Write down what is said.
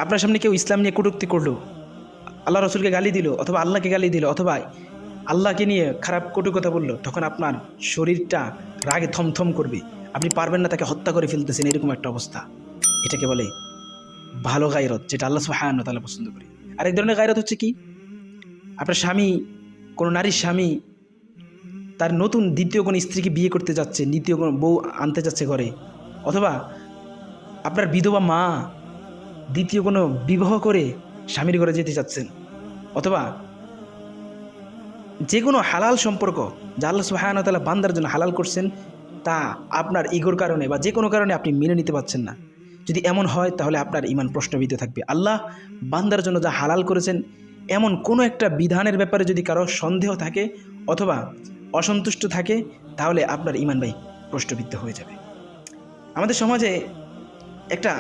আপনার সামনে কেউ ইসলাম নিয়ে কটূক্তি করলো, আল্লাহ রসুলকে গালি দিল, অথবা আল্লাহকে গালি দিল, অথবা আল্লাহকে নিয়ে খারাপ কটু কথা বললো, তখন আপনার শরীরটা রাগে থমথম করবে, আপনি পারবেন না তাকে হত্যা করে ফেলতেছেন, এরকম একটা অবস্থা। এটাকে বলে ভালো গায়রত, যেটা আল্লাহ সুবহানাহু ওয়া তাআলা পছন্দ করে। আরেক ধরনের গায়রত হচ্ছে কি, আপনার স্বামী, কোনো নারীর স্বামী তার নতুন দ্বিতীয় কোনো স্ত্রীকে বিয়ে করতে যাচ্ছে, দ্বিতীয় কোনো বউ আনতে যাচ্ছে ঘরে, অথবা আপনার বিধবা মা দ্বিতীয় কোনো বিবাহ করে স্বামীর ঘরে যেতে চাচ্ছেন, অথবা যে কোনো হালাল সম্পর্ক যা আল্লাহ সুবহানাহু ওয়া তাআলা বান্দার জন্য হালাল করছেন, তা আপনার ইগোর কারণে বা যে কোনো কারণে আপনি মেনে নিতে পারছেন না। যদি এমন হয় তাহলে আপনার ঈমান প্রশ্নবিদ্ধ থাকবে। আল্লাহ বান্দার জন্য যা হালাল করেছেন, এমন কোনো একটা বিধানের ব্যাপারে যদি কারো সন্দেহ থাকে অথবা অসন্তুষ্ট থাকে, তাহলে আপনার ঈমান ভাই প্রশ্নবিদ্ধ হয়ে যাবে। আমাদের সমাজে একটা